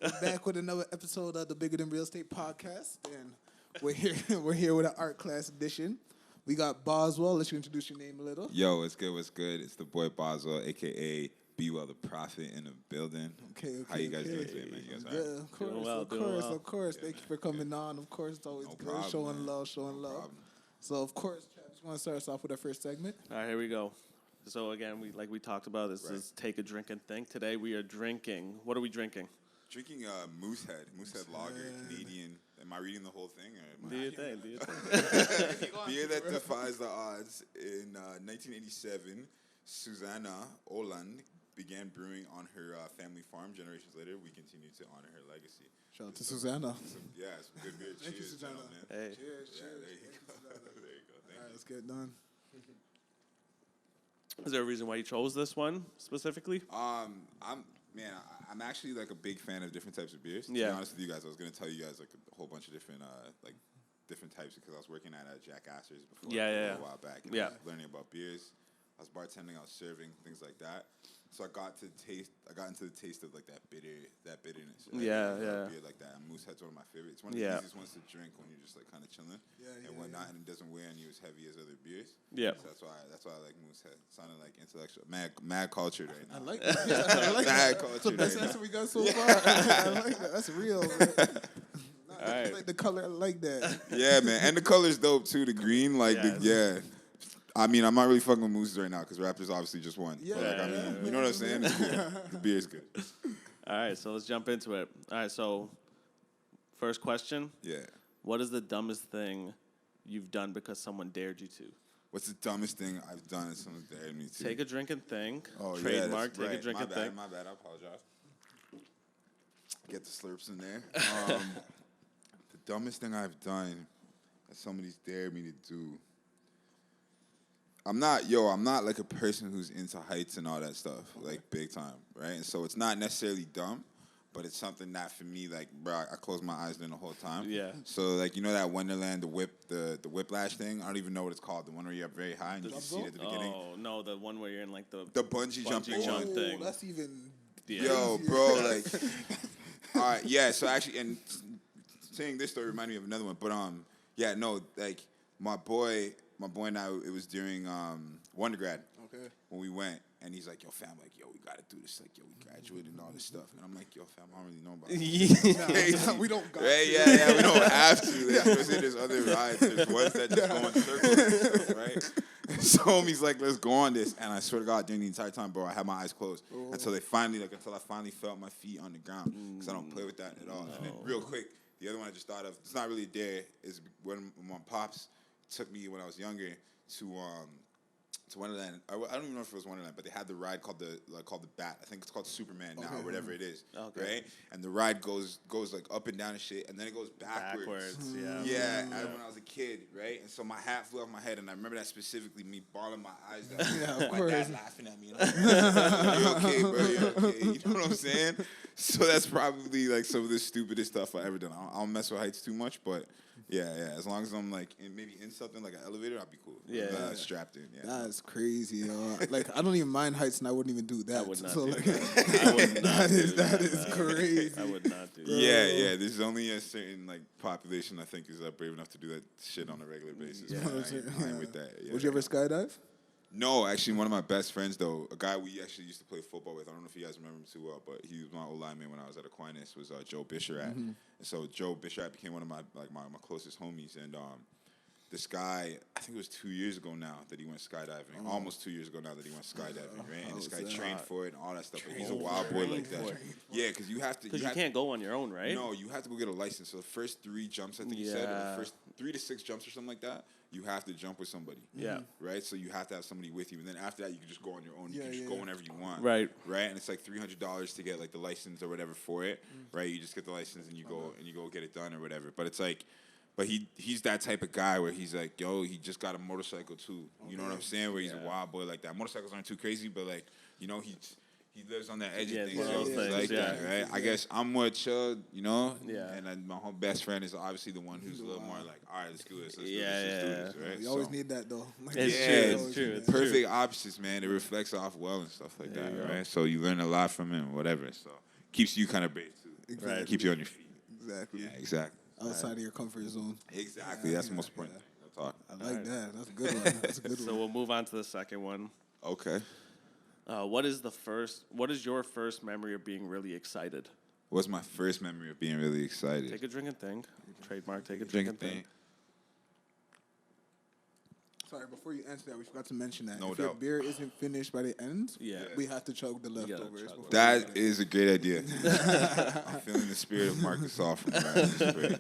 Back with another episode of the Bigger Than Real Estate podcast, and we're here. We're here with an art class edition. We got Boswell. Let you introduce your name a little. Yo, what's good? What's good? It's the boy Boswell, aka Bwell the Prophet, in the building. Okay. How you guys doing today, man? You guys all right? Of course, Doing well, of doing course, well. of course. Yeah, Thank you for coming on. Of course, it's always No good. problem, Showing man. love, showing No love. problem. So, of course, Travis, you want to start us off with our first segment? All right, here we go. So again, we talked about, this is Take a Drink and Think. Today we are drinking. What are we drinking? Drinking Moosehead Lager, Canadian. Am I reading the whole thing? Or Do your thing. Do your thing. Beer that defies the odds. In 1987, Susanna Oland began brewing on her family farm. Generations later, we continue to honor her legacy. Shout out to Susanna. Some good beer. Thank you, Cheers, Susanna. gentlemen. Hey. Cheers, Yeah, cheers. there you go. There you go. All Thank right, you. let's get it done. Is there a reason why you chose this one specifically? I'm actually like a big fan of different types of beers. To be Yeah. honest with you guys, I was gonna tell you guys like a whole bunch of different different types because I was working at Jack Astor's before Yeah. a while back. And Yeah. I was learning about beers. I was bartending, I was serving, things like that. So I got into the taste of like that bitterness. Right? Yeah, Like, yeah. Beer like that. And Moosehead's one of my favorites. It's one of the Yeah. easiest ones to drink when you're just like kind of chilling Yeah, and whatnot, and it doesn't weigh on you as heavy as other beers. Yeah. So that's why I like Moosehead. It sounded like intellectual, mad cultured right now. I like that. Yeah, I like Mad that. That's the cultured best right now. answer we got so far. I like that. That's real. Man. All right. I like the color. I like that. Yeah, man, and the color's dope too. The green, like, Yes. I mean, I'm not really fucking with Mooses right now because Raptors obviously just won. Yeah, But, like, I yeah, mean, yeah. you know what I'm saying? It's cool. The beer's good. All right, so let's jump into it. All right, so first question. Yeah. What is the dumbest thing you've done because someone dared you to? What's the dumbest thing I've done and someone's dared me to? Take a drink and think. Oh, yeah, Trademark, that's take right. a drink My and bad, think. My bad. I apologize. Get the slurps in there. The dumbest thing I've done that somebody's dared me to do. I'm not like a person who's into heights and all that stuff, like big time, right? And so it's not necessarily dumb, but it's something that for me, like, bro, I close my eyes during the whole time. Yeah. So, like, you know that Wonderland, the whiplash thing? I don't even know what it's called. The one where you're up very high and you can see it at the beginning. Oh, no, the one where you're in like the The bungee jumping jump one. thing. That's even. Yeah. Yo, bro, like, all right, yeah. So actually, and saying this story reminded me of another one. But yeah, no, like my boy and I. It was during Wondergrad when we went, and he's like, "Yo, fam, like, yo, we gotta do this. Like, yo, we graduated and all this stuff." And I'm like, "Yo, fam, I don't really know about it." Nah, we don't got Right, to. yeah, we don't have to. Like, especially there's other rides. There's ones that just go in circles and stuff, right? So homie's like, let's go on this. And I swear to God, during the entire time, bro, I had my eyes closed. Until I finally felt my feet on the ground. Because I don't play with that at all. And then real quick, the other one I just thought of, it's not really a dare, is when my pops took me when I was younger to Wonderland. I don't even know if it was Wonderland, but they had the ride called the Bat. I think it's called Superman now, or whatever it is. Okay. Right? And the ride goes like up and down and shit, and then it goes backwards. Yeah. Yeah, when I was a kid, right? And so my hat flew off my head, and I remember that specifically, me bawling my eyes out. Yeah, of my course. dad laughing at me. Like, you okay, bro? You okay? You know what I'm saying? So that's probably like some of the stupidest stuff I ever done. I don't mess with heights too much, but yeah. As long as I'm like maybe in something like an elevator, I'll be cool. Yeah. Strapped in. Yeah. That's crazy, yo. Like, I don't even mind heights, and I wouldn't even do that. I would not so, do like, that. I would not that is do that, man. crazy. I would not do that. Yeah. There's only a certain like population I think is brave enough to do that shit on a regular basis. Yeah. Man. I ain't with that. Yeah. Would you ever skydive? No, actually, one of my best friends, though, a guy we actually used to play football with. I don't know if you guys remember him too well, but he was my old lineman when I was at Aquinas. Was Joe Bisharat, and so Joe Bisharat became one of my closest homies. And this guy, I think it was 2 years ago now that he went skydiving. Almost 2 years ago now that he went skydiving, right? And this guy trained for it and all that stuff. But he's a wild boy like that. Yeah, because you have to. Because you can't go on your own, right? No, you have to go get a license. So the first 3 jumps, I think you said, or the first 3 to 6 jumps or something like that, you have to jump with somebody. Yeah. Right? So you have to have somebody with you. And then after that, you can just go on your own. You can just go whenever you want. Right. Right? And it's like $300 to get like the license or whatever for it. Right? You just get the license and you go get it done or whatever. But it's like, but he's that type of guy where he's like, yo, he just got a motorcycle too. You know what I'm saying? Where he's a wild boy like that. Motorcycles aren't too crazy, but like, you know, he lives on that edge of things. one of those He's things, like that, right? I guess I'm more chill, you know? Yeah. And then my whole best friend is obviously the one who's a little more like, all right, let's do this. Let's do this, right? You always need that, though. Like, It's true. It's perfect opposites, man. It reflects off well and stuff like that, right? So you learn a lot from him, whatever. So keeps you kind of brave too. Exactly. Keep you on your feet. Exactly. Yeah, exactly. Outside of your comfort zone. Exactly. That's the most important thing. Talk. I like that. That's a good one. That's a good So one. we'll move on to the second one. Okay. What is your first memory of being really excited? What's my first memory of being really excited? Take a drink and think. Trademark. Take a drink and think. Sorry, before you answer that, we forgot to mention that No if your doubt. beer isn't finished by the end, Yeah. we have to chug the gotta leftovers. chug before That we finish. is a great idea. I'm feeling the spirit of Marcus off. This is great.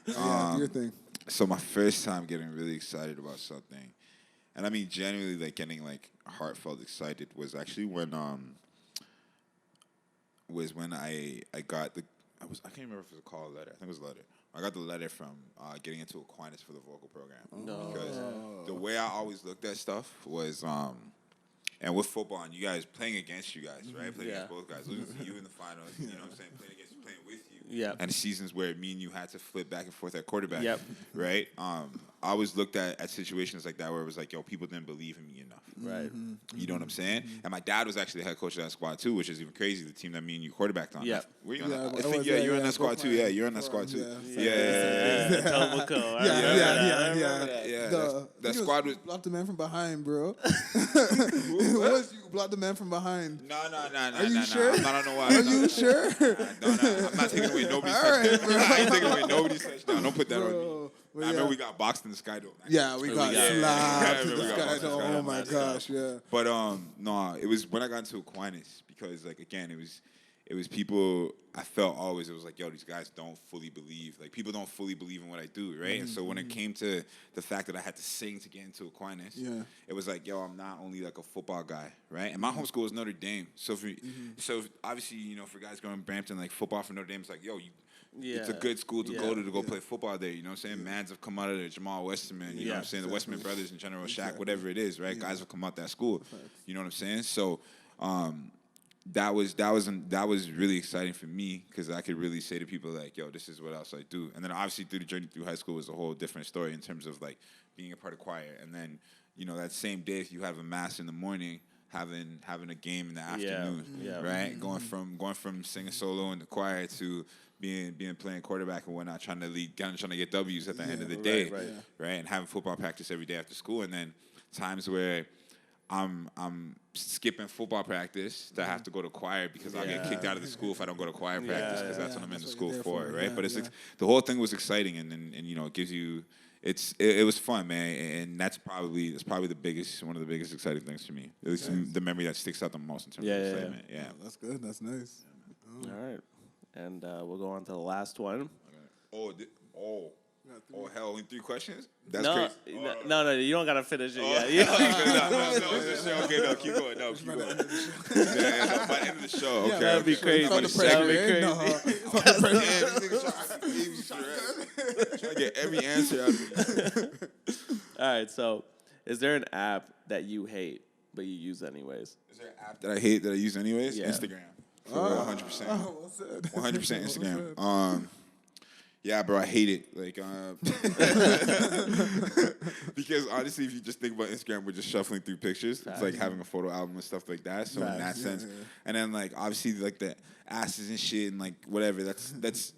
Yeah, do your thing. So my first time getting really excited about something, and I mean genuinely like getting like heartfelt excited was actually when I got I can't remember if it was a call or letter. I think it was a letter. I got the letter from getting into Aquinas for the vocal program. No. Because the way I always looked at stuff was and with football and you guys playing against you guys, right? Playing against both guys, losing to you in the finals, you know what I'm saying? Playing with you. Yeah. And seasons where me and you had to flip back and forth at quarterback. Yep. Right? I always looked at situations like that where it was like, yo, people didn't believe in me enough. Right. You know what I'm saying? And my dad was actually the head coach of that squad too, which is even crazy. The team that me and you quarterbacked on. Yep. Were you on Yeah, that? I I think was, you're in yeah, that squad both too. my Yeah, you're in that squad forums, too. yeah. Yeah. Telemaco. I Yeah, remember that. I yeah. remember that. Yeah, that you squad was. blocked the man from behind, bro. What? You blocked the man from behind. No. Are you sure? I'm not on the why. Are you sure? I'm not taking away nobody's All right, touchdown. bro. I ain't taking away nobody's touchdown. Don't put that on me. Bro, but I yeah. remember we got boxed in the sky though. Yeah, we got got- slapped to Yeah, the we got sky. boxed in the sky. Oh my gosh, yeah. But no, it was when I got into Aquinas because like again, it was people I felt always it was like, yo, these guys don't fully believe. Like people don't fully believe in what I do, right? And so when it came to the fact that I had to sing to get into Aquinas, it was like, yo, I'm not only like a football guy, right? And my home school is Notre Dame. So so obviously, you know, for guys going to Brampton, like football for Notre Dame, it's like, yo, it's a good school to go to go play football there. You know what I'm saying? Mans have come out of there. Jamal Westerman, you know what I'm saying? The Westerman brothers and General Shaq, whatever it is, right? Guys have come out that school. You know what I'm saying? So that was really exciting for me because I could really say to people like, yo, this is what else I do. And then obviously through the journey through high school was a whole different story in terms of like being a part of choir. And then, you know, that same day if you have a mass in the morning, having a game in the afternoon, right? Going from singing solo in the choir to being playing quarterback and whatnot, trying to get W's at the end of the day, right? And having football practice every day after school, and then times where I'm skipping football practice to have to go to choir because I'll get kicked out of the school if I don't go to choir practice because that's what I'm in the school for, right? But it's the whole thing was exciting and you know it gives you. It was fun, man, and that's probably one of the biggest exciting things for me. At least the memory that sticks out the most in terms of excitement. Yeah. That's good. That's nice. All right. And we'll go on to the last one. Oh, hell, only 3 questions? That's No, crazy. no, you don't gotta finish it yet. Okay, no, keep going. No, keep going. Yeah, by the end of the show. Okay, That'd be crazy. Fuck the That'd be pressure, crazy. eh? No. Fuck the pressure. Damn, these niggas trying to get every answer out of me. All right, so is there an app that you hate but you use anyways? Is there an app that I hate that I use anyways? Yeah. Instagram. For real, 100%. Well said. 100% Instagram. Yeah, bro, I hate it. Like, because honestly, if you just think about Instagram, we're just shuffling through pictures. It's like having a photo album and stuff like that. So in that sense, and then like obviously like the asses and shit and like whatever. That's.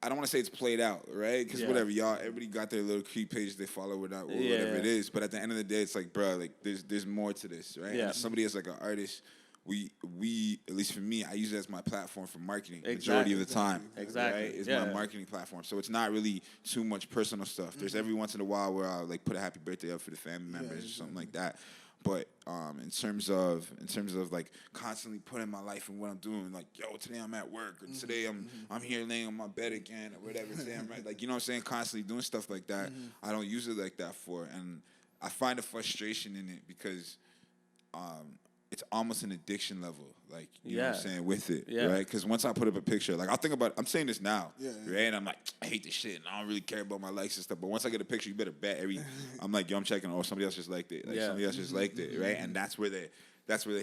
I don't want to say it's played out, right? Because whatever, everybody got their little creep page they follow or whatever it is. But at the end of the day, it's like, bro, like there's more to this, right? Yeah. And if somebody is like an artist. We at least for me, I use it as my platform for marketing majority of the time. Exactly. Right? It's my marketing platform. So it's not really too much personal stuff. There's every once in a while where I'll like put a happy birthday up for the family members or something like that. But in terms of like constantly putting my life in what I'm doing, like, yo, today I'm at work or today I'm here laying on my bed again or whatever, today I'm right. Like, you know what I'm saying? Constantly doing stuff like that. I don't use it like that for. And I find a frustration in it because it's almost an addiction level, like, you know what I'm saying, with it, right? Because once I put up a picture, like, I'll think about, I'm saying this now, right? And I'm like, I hate this shit, and I don't really care about my likes and stuff, but once I get a picture, you better bet I'm like, yo, I'm checking, somebody else just liked it, like, somebody else just liked it, right? And that's where the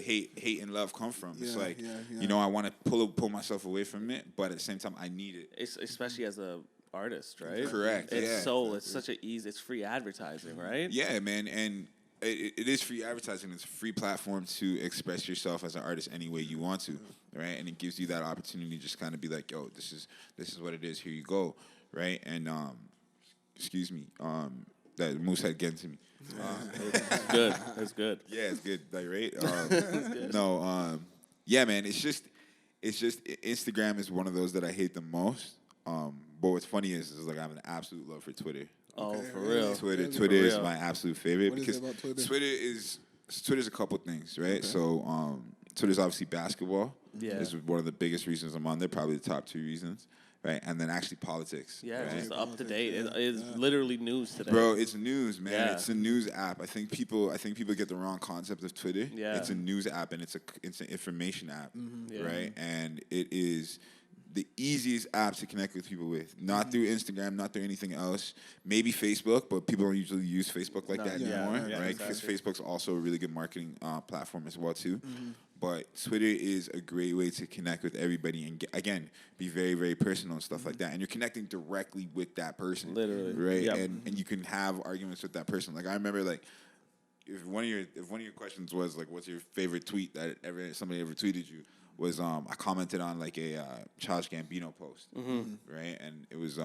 hate and love come from. It's like, you know, I want to pull myself away from it, but at the same time, I need it. Especially as a artist, right? Correct, It's such it's free advertising, right? Yeah, man, and it is free advertising. It's a free platform to express yourself as an artist any way you want to, right? And it gives you that opportunity to just kind of be like, yo, this is what it is. Here you go, right? And excuse me, that moose had getting to me. It's good. It's good. Yeah, it's good. Like, right? No, yeah, man. It's just Instagram is one of those that I hate the most. But what's funny is like I have an absolute love for Twitter. Oh, Okay, for really? real. Twitter is real. my absolute favorite What is because it about Twitter? Twitter's a couple things, right? Okay. So Twitter's obviously basketball. Yeah. Is one of the biggest reasons I'm on there, probably the top 2 reasons, right? And then actually politics. Yeah, right? just up to date. Yeah, It's literally news today. Bro, it's news, man. Yeah. It's a news app. I think people get the wrong concept of Twitter. Yeah. It's a news app and it's an information app, Yeah. right? And it is the easiest app to connect with people with. Not through Instagram, not through anything else. Maybe Facebook, but people don't usually use Facebook like that yeah, anymore, yeah, right? Because exactly. Facebook's also a really good marketing platform as well too. But Twitter is a great way to connect with everybody and again be very, very personal and stuff like that. And you're connecting directly with that person, Literally. right? Yep. And you can have arguments with that person. Like I remember, like if one of your questions was like, "What's your favorite tweet that somebody ever tweeted you?" Was I commented on like a Childish Gambino post, right? And it was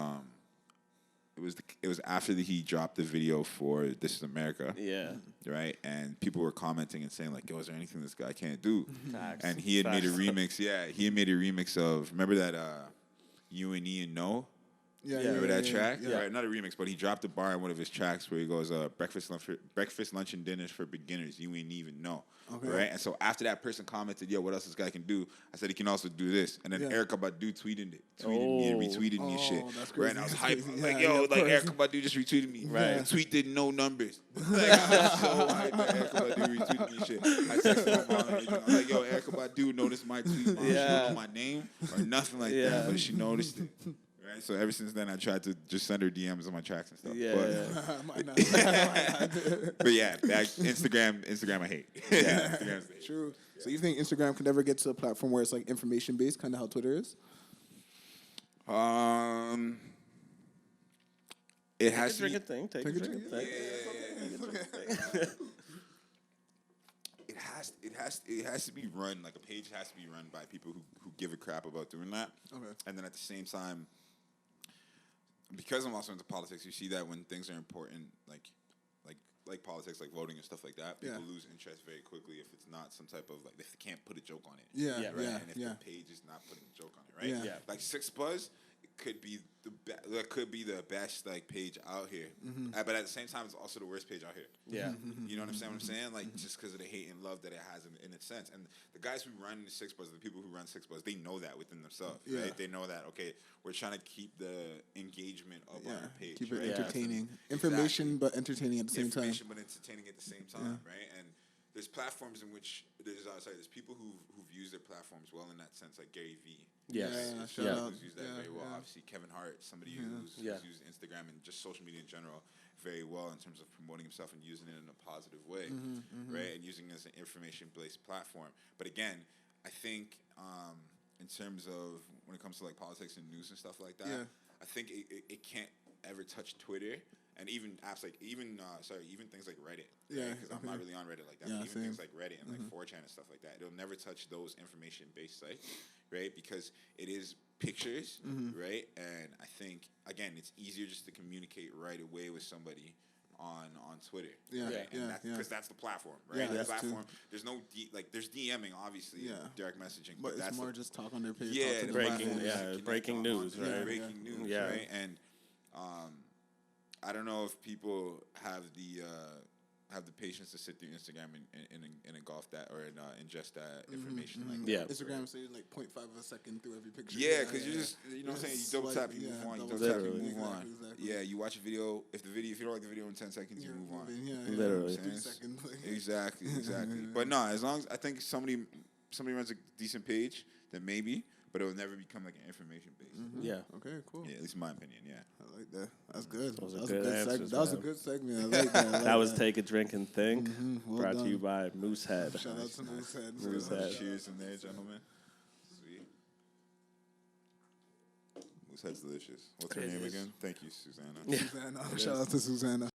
after he dropped the video for This Is America, Yeah. right? And people were commenting and saying like, "Yo, is there anything this guy can't do?" Facts. And he had made a Facts. remix. Yeah, he had made a remix of remember that You and E and No. Yeah, Remember that track? yeah. Right, not a remix, but he dropped a bar in one of his tracks where he goes, breakfast, lunch, and dinners for beginners. You ain't even know. Okay. Right? And so after that person commented, yo, what else this guy can do? I said he can also do this. And then Yeah. Erykah Badu tweeted me and retweeted me and shit. That's Right? And I crazy. was hyped. I was like, Yeah, yo, of like course. Erykah Badu just retweeted me. Right. The tweet did no numbers. Like, I was so hyped that Erykah Badu retweeted me and shit. I texted my mom and I was like, yo, Erykah Badu noticed my tweet. Mom. She Yeah. don't know my name or nothing like Yeah. that, but she noticed it. Right? So ever since then, I tried to just send her DMs on my tracks and stuff. Yeah. But, Might not. but yeah, Instagram I hate. Instagram's the hate. True. So you think Instagram could never get to a platform where it's like information based, kind of how Twitter is? It has to Take be, a drink thing. Take a drink thing. it has to be run, like a page has to be run by people who give a crap about doing that. Okay. And then at the same time, because I'm also into politics, you see that when things are important, like politics, like voting and stuff like that, people Yeah. lose interest very quickly if it's not some type of like if they can't put a joke on it. Yeah, Yeah, Right. yeah, And if yeah. the page is not putting a joke on it, right? Yeah. Yeah. Like Six Buzz, it could be the best like page out here, but at the same time, it's also the worst page out here. Yeah. You know what I'm saying? Like just because of the hate and love that it has in its sense. And the guys who run the Six Buzz, the people who run Six Buzz, they know that within themselves, Yeah. right? They know that okay, we're trying to keep the engagement up on our page, Keep it right? entertaining. Exactly. Information, but entertaining at the same time. Information, but entertaining at the same time, right? And there's platforms in which there's people who've used their platforms well in that sense, like Gary Vee. Yes. Yeah, shout Yeah. out. Who's used that Yeah, very well. yeah. Obviously, Kevin Hart, somebody who's used Instagram and just social media in general very well in terms of promoting himself and using it in a positive way, right? And using it as an information-based platform. But again, I think in terms of when it comes to like politics and news and stuff like that, I think it can't ever touch Twitter. And even apps like even things like Reddit, Yeah, because I'm not really on Reddit like that. Yeah, But even same. things like Reddit and like 4chan and stuff like that, it'll never touch those information-based sites, right? Because it is pictures, right? And I think again, it's easier just to communicate right away with somebody on Twitter, Yeah, right? yeah, And yeah. because that's the platform, right? Yeah, the that's platform. There's no there's DMing, obviously, direct messaging, But it's that's more the, just talk on their page. yeah, talk to the the Breaking, platforms. yeah, connect breaking on news, Twitter, right? Breaking news, Yeah. right? And I don't know if people have the patience to sit through Instagram and engulf that or ingest that information like Yeah. that. Instagram say like 0.5 of a second through every picture. Yeah, because you just you know what I'm saying, you double tap, you move on, you double tap, you Literally. move on. Exactly. Yeah, you watch a video. If you don't like the video in 10 seconds, you move on. Yeah, Literally. 3 seconds. Exactly. But no, as long as I think somebody runs a decent page, then maybe, but it will never become like an information based. Yeah. Okay, cool. Yeah, at least in my opinion. Yeah. I like that. That's good. Those are That was good a good answers, segment. That was a man. good segment. I like that. I like That was that. Take a Drink and Think. Well Brought to done. you by Moosehead. Shout out to Moosehead. Moosehead. Cheers in there, gentlemen. Sweet. Moosehead's delicious. What's her It name is. again? Thank you, Susanna. Yeah. Susanna. Shout out to Susanna.